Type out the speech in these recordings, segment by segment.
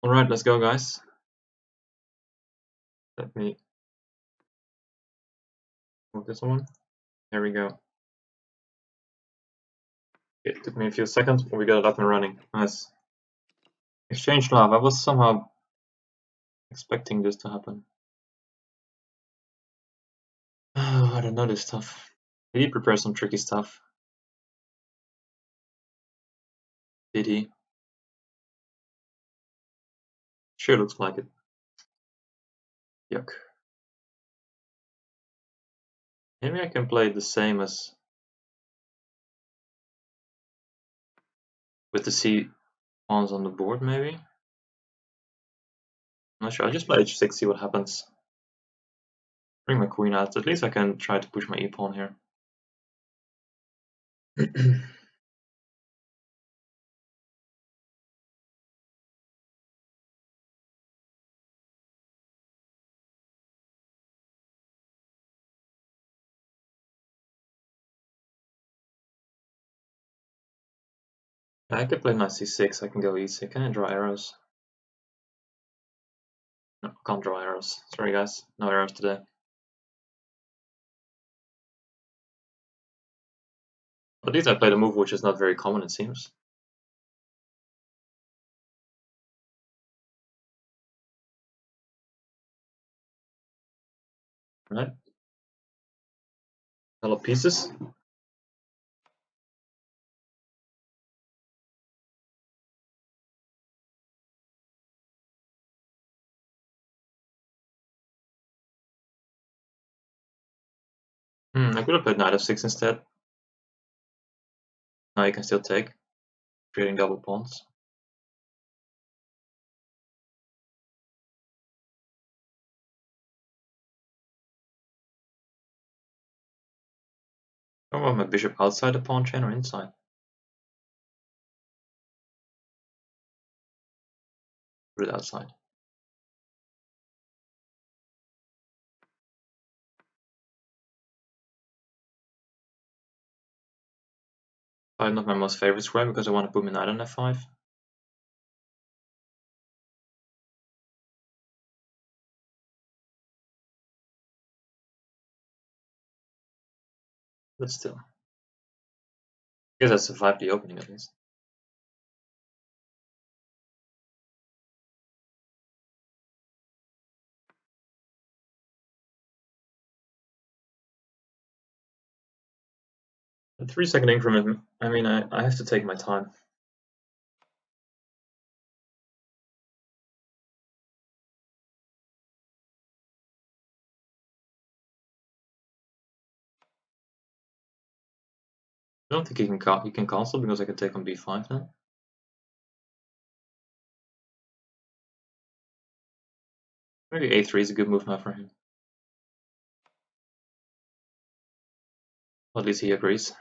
Alright, let's go, guys. Let me move this one. There we go. It took me a few seconds, but we got it up and running. Nice. Exchange love. I was somehow expecting this to happen. Oh, I don't know this stuff. Did he prepare some tricky stuff? Did he? Sure looks like it. Yuck. Maybe I can play the same as with the C pawns on the board, maybe? I'm not sure. I'll just play h6, see what happens. Bring my queen out. At least I can try to push my e-pawn here. I could play knight c6. I can go e6. Can I draw arrows? No, I can't draw arrows. Sorry, guys. No arrows today. At least I played a move which is not very common, it seems. Right? A lot of pieces. I could have played knight f6 instead. Now you can still take, creating double pawns. I want my bishop outside the pawn chain or inside? Put it outside. Probably not my most favorite square because I want to put my knight on f5. But still. I guess I survived the opening at least. A 3-second increment, I mean, I have to take my time. I don't think he can cancel because I can take on b5 then. Maybe a3 is a good move now for him. Well, at least he agrees.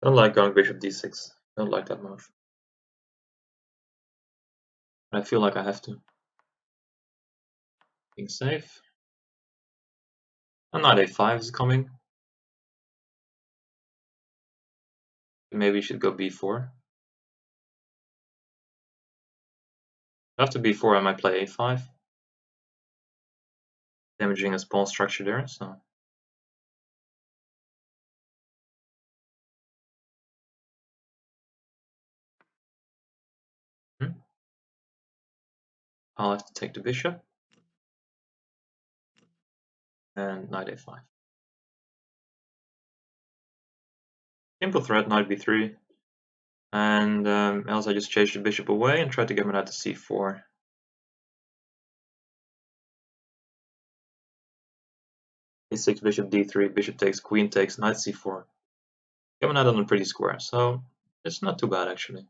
I don't like going bishop d6. I don't like that move. I feel like I have to. Being safe. And knight a5 is coming. Maybe you should go b4. After b4 I might play a5. Damaging his pawn structure there, so. I'll have to take the bishop. And knight a5. Simple threat, knight b3. And else I just chase the bishop away and try to get my knight to c4. a6, bishop d3, bishop takes, queen takes, knight c4. Get my knight on a pretty square, so it's not too bad actually.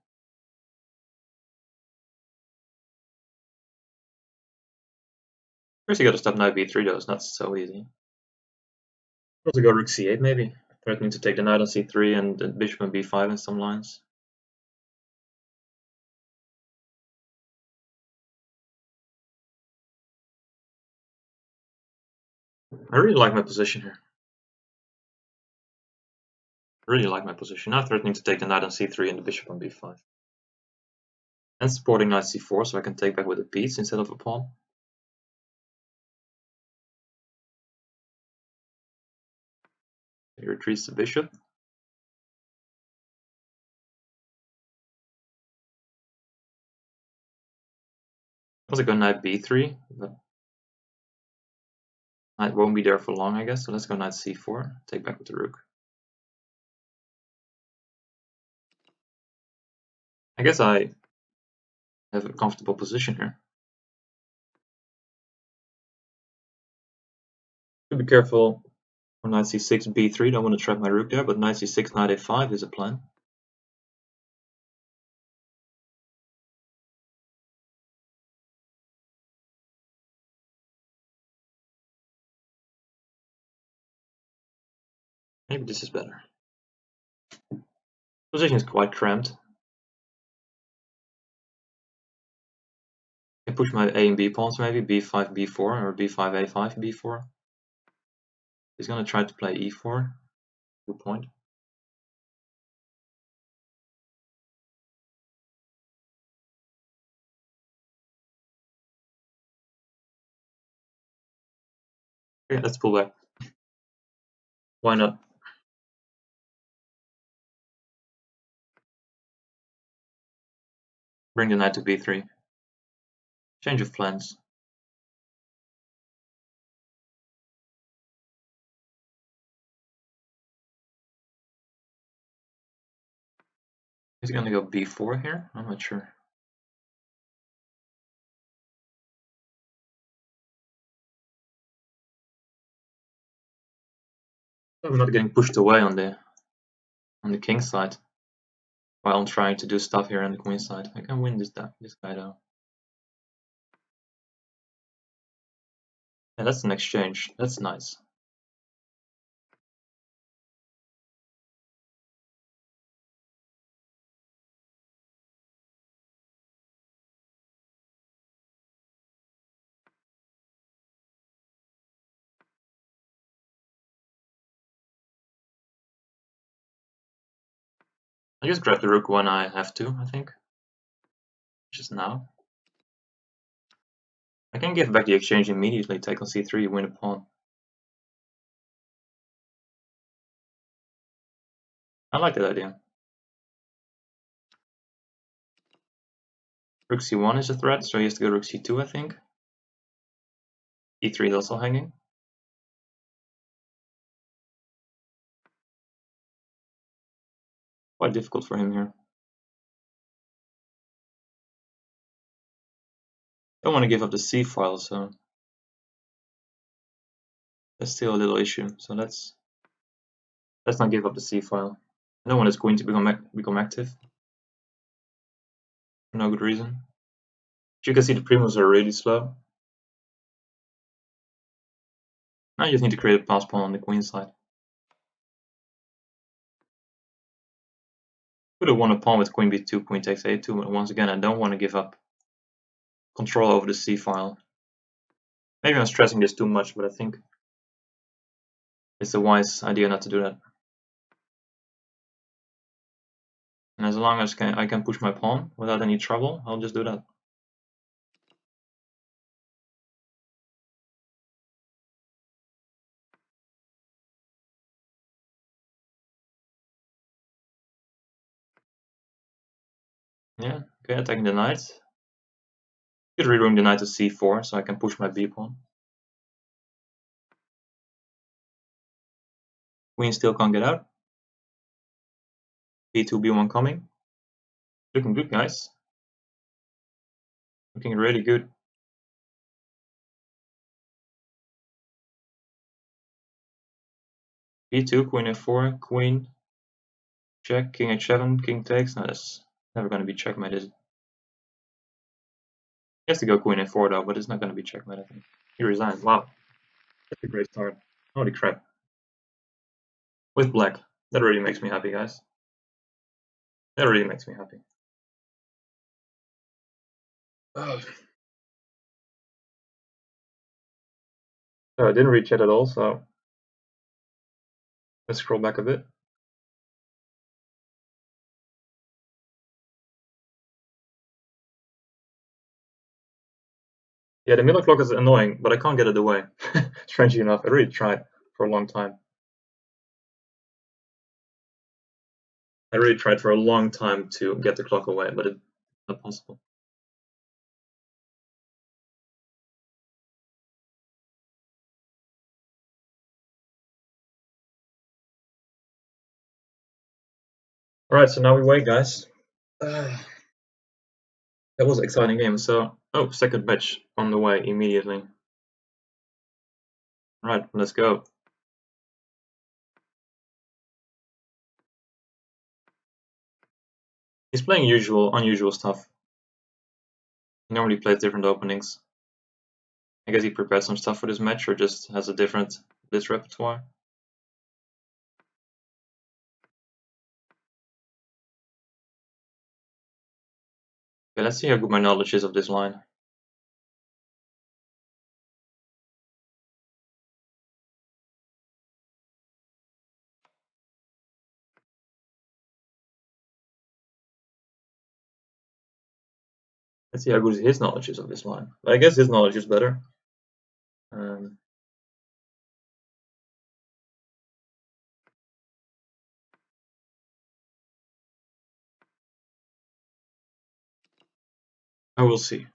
First you gotta stop knight b3 though, it's not so easy. Also go rook c8 maybe, threatening to take the knight on c3 and the bishop on b5 in some lines. I really like my position here. Really like my position. Now threatening to take the knight on c3 and the bishop on b5. And supporting knight c4 so I can take back with a piece instead of a pawn. He retreats the bishop. Also go knight b3, but knight won't be there for long, I guess. So let's go knight c4, take back with the rook. I guess I have a comfortable position here. Should be careful for knight c6, b3. Don't want to trap my rook there, but knight c6, knight a5 is a plan. Maybe this is better. Position is quite cramped. I can push my a and b pawns maybe, b5, b4, or b5, a5, b4. He's gonna try to play e4. Good point. Okay, let's pull back. Why not? Bring the knight to b3. Change of plans. He's gonna go b4 here? I'm not sure. I'm not getting pushed away on the king side while I'm trying to do stuff here on the queen side. I can win this guy though. Yeah, that's an exchange. That's nice. I just grab the rook when I have to, I think. Just now. I can give back the exchange immediately, take on c3, win a pawn. I like that idea. Rook c1 is a threat, so he has to go rook c2, I think. e3 is also hanging. Quite difficult for him here. Don't want to give up the c file, so that's still a little issue. So let's not give up the c file. I don't want his queen to become active for no good reason. As you can see, the pre-moves are really slow. Now you just need to create a pass pawn on the queen side. Could have won a pawn with queen b2, queen takes a2, but once again I don't want to give up control over the c file. Maybe I'm stressing this too much, but I think it's a wise idea not to do that. And as long as I can push my pawn without any trouble, I'll just do that. Yeah, okay, attacking the knight. Could reroute the knight to c4 so I can push my b pawn. Queen still can't get out. b2, b1 coming. Looking good, guys. Looking really good. b2, queen f4, queen, check, king h7, king takes. No, that's never going to be checkmate, is it? has to go queen a4 though, but it's not going to be checkmate, I think. He resigns. Wow, that's a great start. Holy crap. With black. That really makes me happy, guys. That really makes me happy. Oh, I didn't read chat at all, so let's scroll back a bit. Yeah, the middle clock is annoying, but I can't get it away. Strangely enough, I really tried for a long time. I really tried for a long time to get the clock away, but it's not possible. Alright, so now we wait, guys. That was an exciting game. So, oh, second match on the way immediately. Alright, let's go. He's playing unusual stuff. He normally plays different openings. I guess he prepared some stuff for this match, or just has a different blitz repertoire. Okay, let's see how good my knowledge is of this line. Let's see how good his knowledge is of this line. But I guess his knowledge is better. I will see.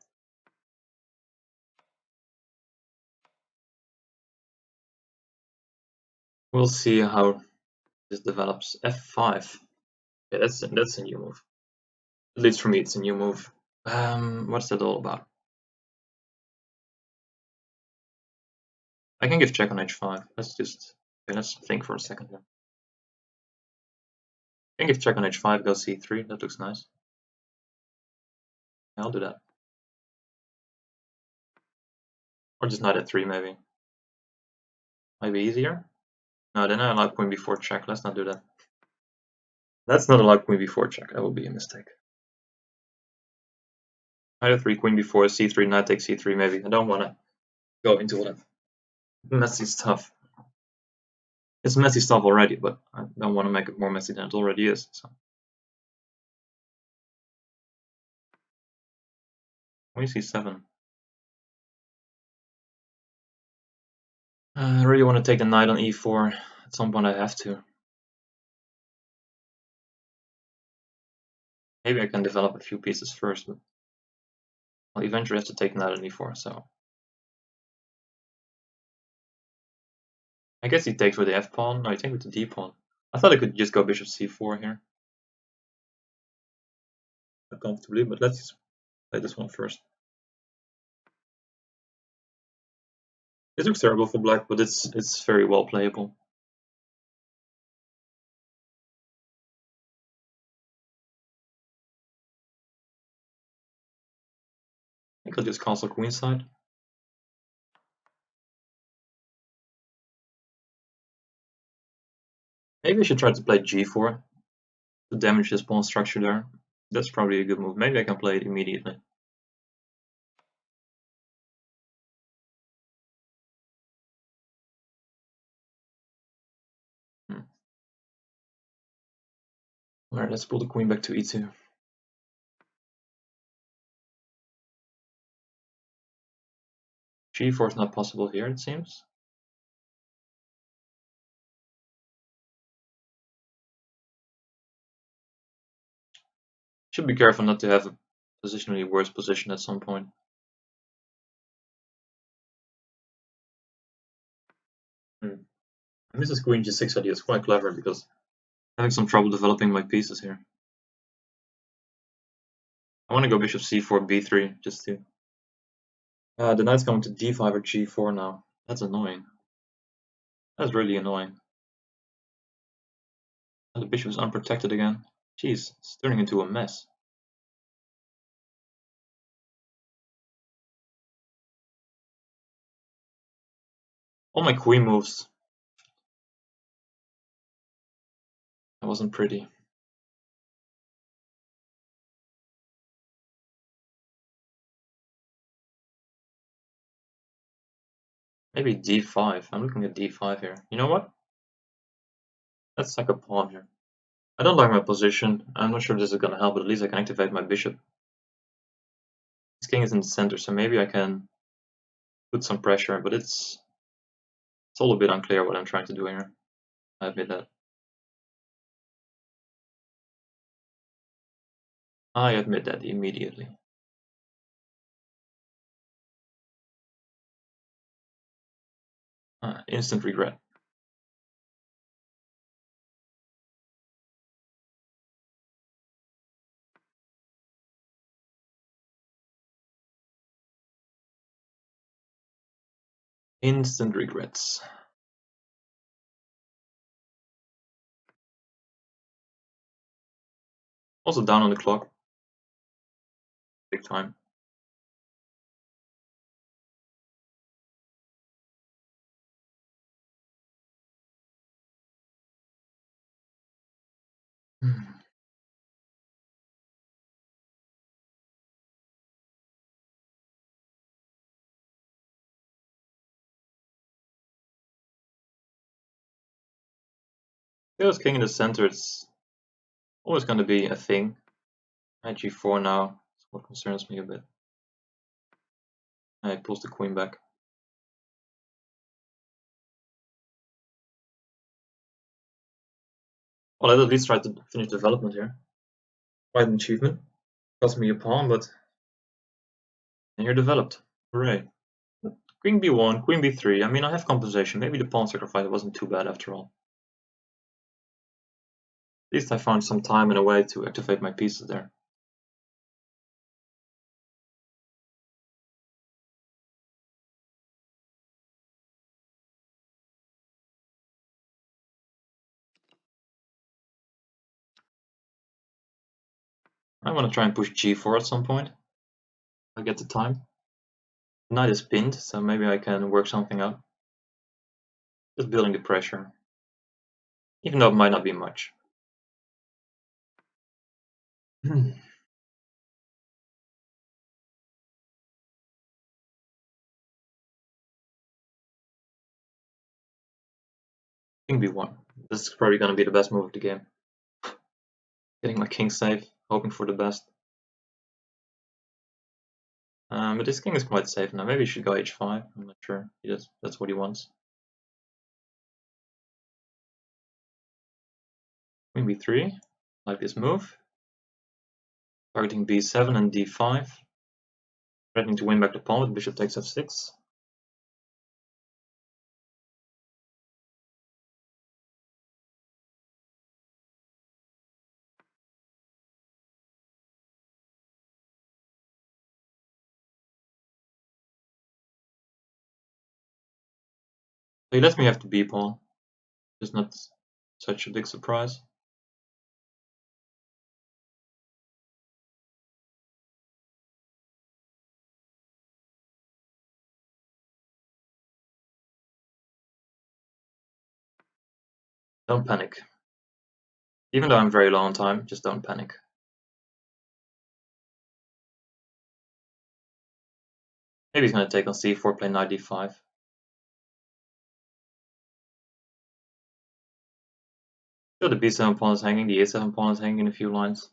We'll see how this develops. F5. Yeah, that's a new move. At least for me, it's a new move. What's that all about? I can give check on h5. Let's think for a second here. I can give check on h5, go c3. That looks nice. Yeah, I'll do that. Or just knight at3 maybe. Might be easier. No, then I allow queen b4 check. Let's not do that. Let's not allow queen b4 check. That would be a mistake. Knight at3, queen b4, c3, knight takes c3 maybe. I don't want to go into all that messy stuff. It's messy stuff already, but I don't want to make it more messy than it already is. So. Queen c7. I really want to take the knight on e4. At some point I have to. Maybe I can develop a few pieces first, but I'll eventually have to take knight on e4, so. I guess he takes with the f pawn. No, he takes with the d pawn. I thought I could just go bishop c4 here. Comfortably, but let's play this one first. This looks terrible for black, but it's very well playable. I think I'll just castle queenside. Maybe I should try to play g4 to damage this pawn structure there. That's probably a good move. Maybe I can play it immediately. Alright, let's pull the queen back to e2. g4 is not possible here, it seems. Should be careful not to have a positionally worse position at some point. Mrs. Queen g6 idea is quite clever because I'm having some trouble developing my pieces here. I want to go bishop c4, b3, just to... the knight's going to d5 or g4 now. That's annoying. That's really annoying. And the bishop is unprotected again. Jeez, it's turning into a mess. All my queen moves. That wasn't pretty. Maybe d5. I'm looking at d5 here. You know what? Let's sack a pawn here. I don't like my position. I'm not sure this is gonna help, but at least I can activate my bishop. This king is in the center, so maybe I can put some pressure, but it's all a bit unclear what I'm trying to do here. I admit that. I admit that immediately. Instant regret. Instant regrets. Also down on the clock. Big time. Because king in the center, it's always going to be a thing. Knight g4 now is what concerns me a bit. He pulls the queen back. Well, I'll at least try to finish development here. Quite an achievement. Cost me a pawn, but then you're developed. Hooray. Queen b1, queen b3. I mean, I have compensation. Maybe the pawn sacrifice wasn't too bad after all. At least I found some time and a way to activate my pieces there. I want to try and push g4 at some point. I get the time. Knight is pinned, so maybe I can work something out. Just building the pressure. Even though it might not be much. King b1. This is probably going to be the best move of the game. Getting my king safe, hoping for the best. But this king is quite safe now. Maybe he should go h5. I'm not sure. That's what he wants. Queen b3. Like this move. Targeting b7 and d5. Threatening to win back the pawn with bishop takes f6. So he lets me have the b pawn. It's not such a big surprise. Don't panic. Even though I'm very low on time, just don't panic. Maybe he's going to take on c4, play knight d5. Still the b7 pawn is hanging, the a7 pawn is hanging in a few lines.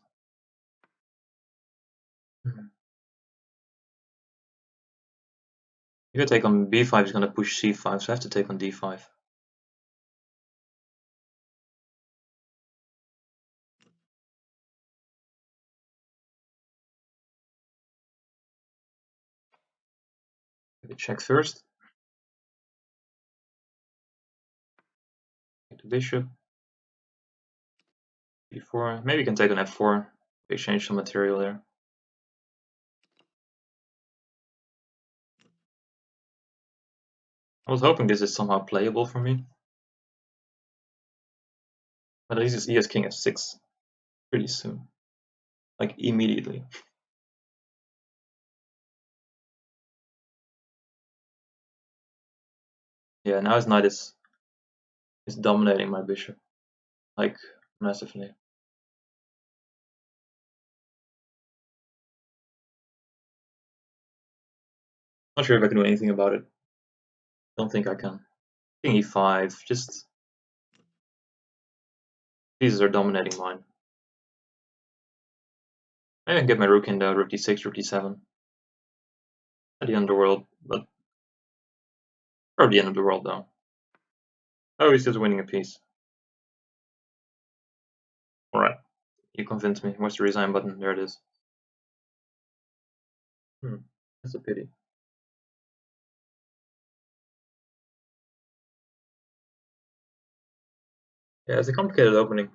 If I take on b5, he's going to push c5, so I have to take on d5. Maybe check first. Take the bishop. b4. Maybe we can take on f4. Exchange some material there. I was hoping this is somehow playable for me. But at least he has king f6 pretty soon. Like immediately. Yeah, now his knight is dominating my bishop, like, massively. Not sure if I can do anything about it. Don't think I can. King e5, just pieces are dominating mine. Maybe I can get my rook in though, rook d6, rook d7. At the underworld, but probably the end of the world though. Oh, he's just winning a piece. Alright, you convinced me. Where's the resign button? There it is. That's a pity. Yeah, it's a complicated opening.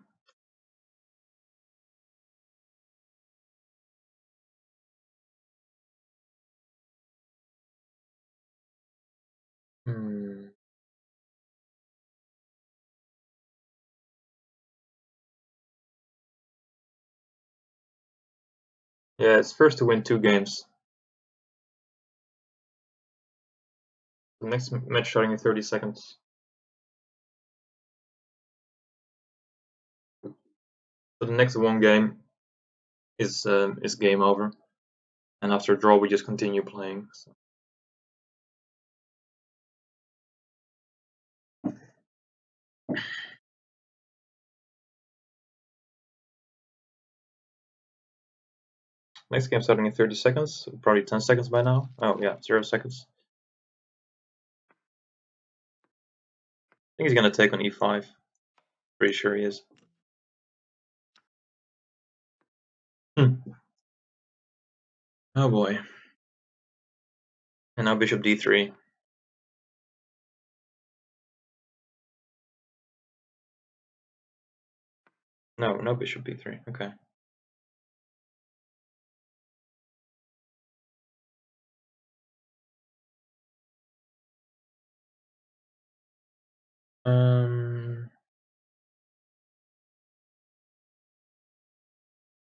Yeah, it's first to win 2 games. The next match starting in 30 seconds. So the next 1 game is game over, and after a draw we just continue playing. So. Next game starting in 30 seconds, probably 10 seconds by now. Oh yeah, 0 seconds. I think he's gonna take on e5. Pretty sure he is. Oh boy. And now bishop d3. No bishop b3. Okay.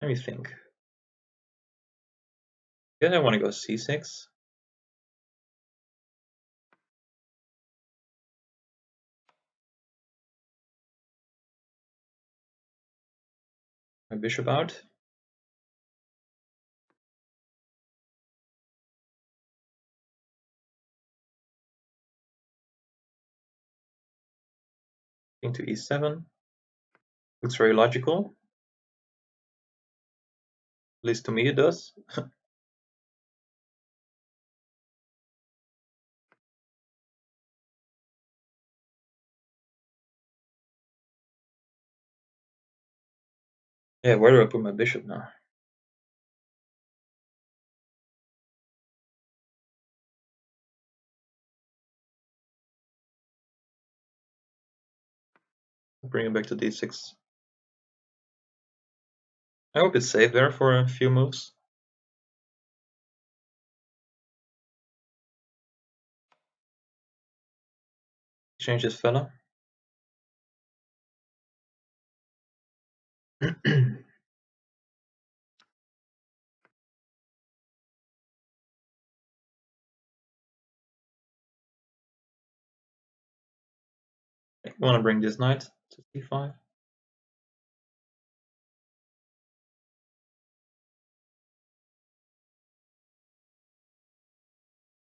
Let me think. Then I want to go c6. My bishop out. Into e7. Looks very logical. At least to me it does. Yeah, where do I put my bishop now? Bring it back to d6. I hope it's safe there for a few moves. Change this fella. I want to bring this knight to c5.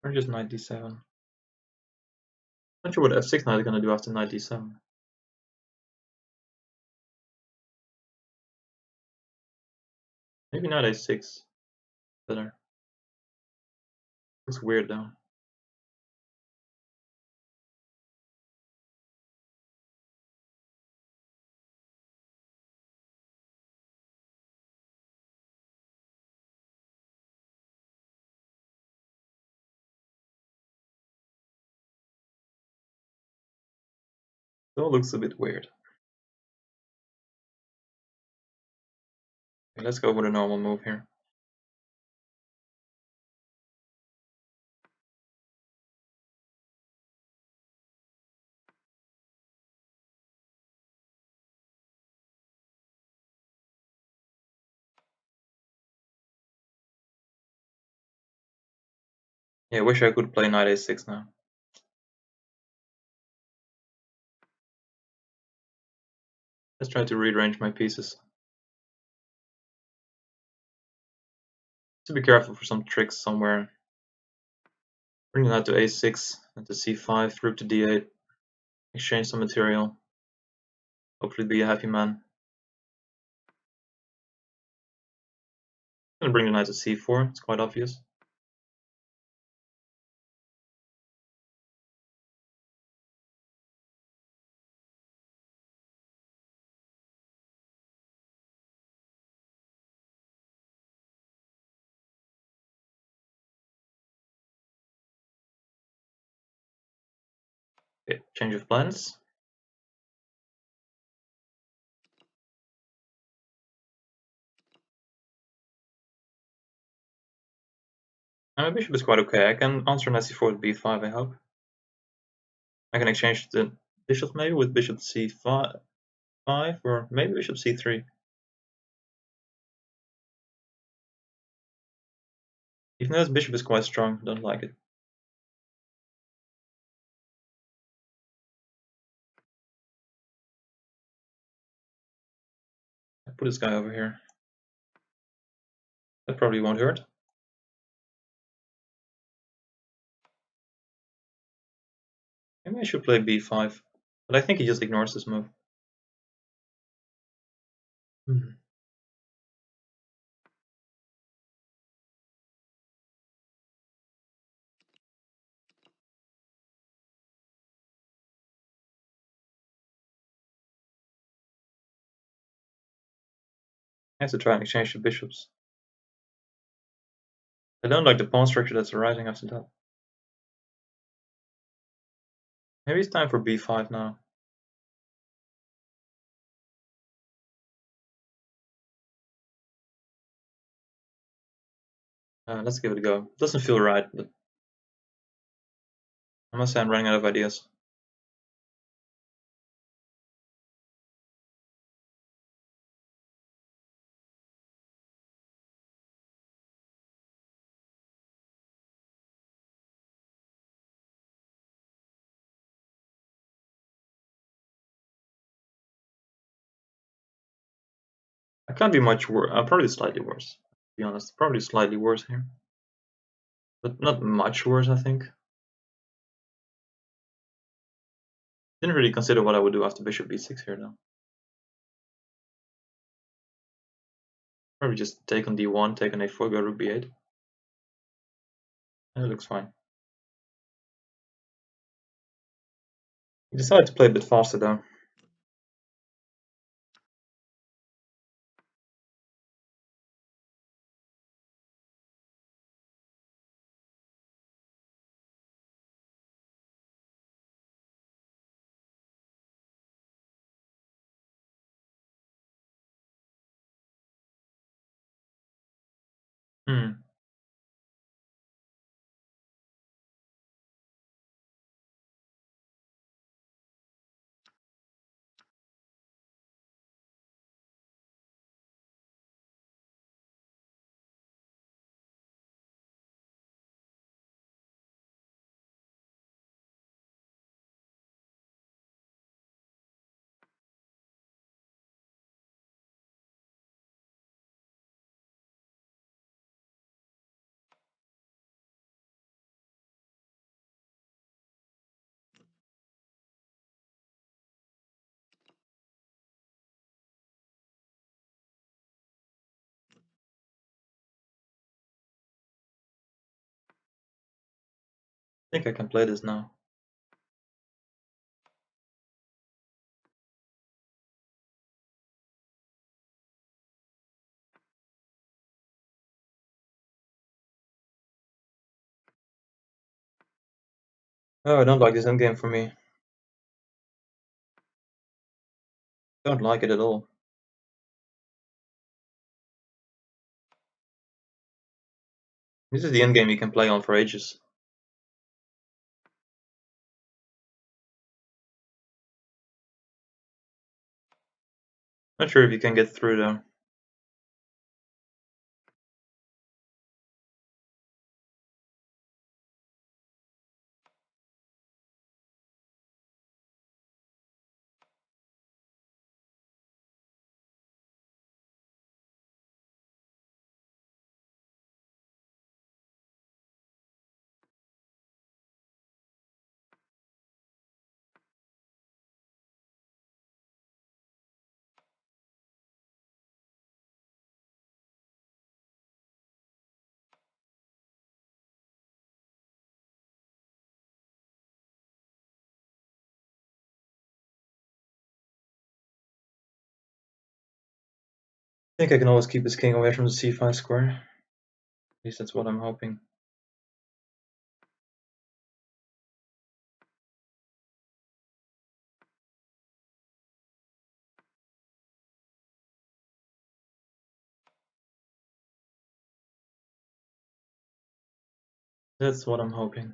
Or just knight d7. Not sure what f6 knight is going to do after knight d7. Maybe knight a6. Better. Looks weird though. Still looks a bit weird. Okay, let's go with a normal move here. Yeah, I wish I could play knight a6 now. Let's try to rearrange my pieces. To be careful for some tricks somewhere. Bring the knight to a6 and to c5, rook to d8. Exchange some material. Hopefully be a happy man. I'm gonna bring the knight to c4, it's quite obvious. Okay, change of plans. My bishop is quite okay. I can answer knight c4 with b5, I hope. I can exchange the bishops maybe with bishop c5, or maybe bishop c3. Even though this bishop is quite strong, don't like it. I put this guy over here. That probably won't hurt. Maybe I should play b5, but I think he just ignores this move. I have to try and exchange the bishops. I don't like the pawn structure that's arising after that. Maybe it's time for b5 now. Let's give it a go. Doesn't feel right, but I must say I'm running out of ideas. I can't be much worse. Probably slightly worse, to be honest. Probably slightly worse here. But not much worse, I think. Didn't really consider what I would do after bishop b6 here, though. Probably just take on d1, take on a4, go rook b8. And it looks fine. He decided to play a bit faster, though. Hmm. I think I can play this now. Oh, I don't like this endgame for me. Don't like it at all. This is the endgame you can play on for ages. Not sure if you can get through, though. I think I can always keep his king away from the c5 square. At least that's what I'm hoping. That's what I'm hoping.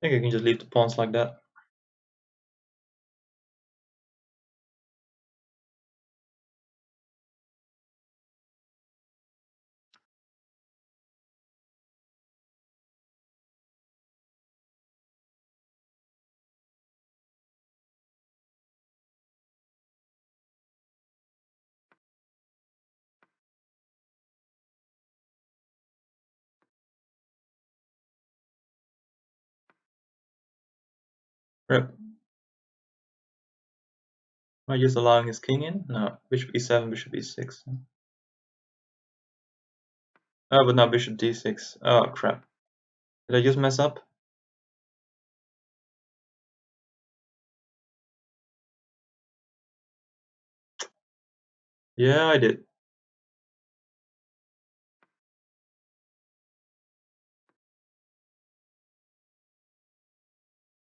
I think I can just leave the pawns like that. Rip. Am I just allowing his king in? No. Bishop e7, bishop e6. Oh, but now bishop d6. Oh, crap. Did I just mess up? Yeah, I did.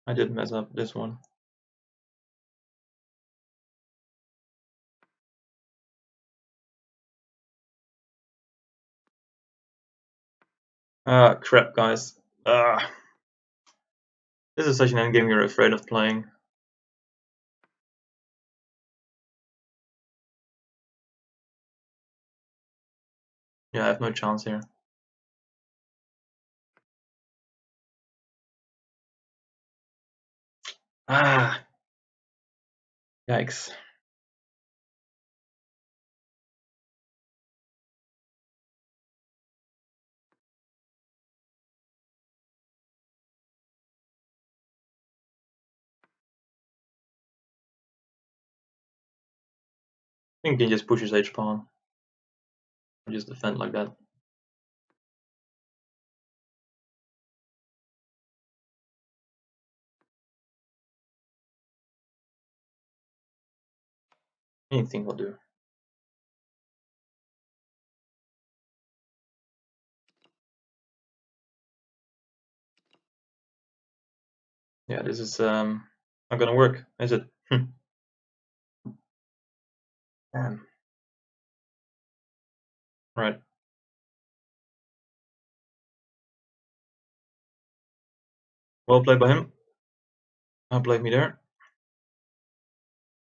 I did mess up this one. Ah, crap, guys. Ah. This is such an endgame you're afraid of playing. Yeah, I have no chance here. Ah. Yikes. I think he just pushes h-pawn. Just defend like that. Anything will do. Yeah, this is not gonna work, is it? Damn. Right. Well played by him. Outplayed me there.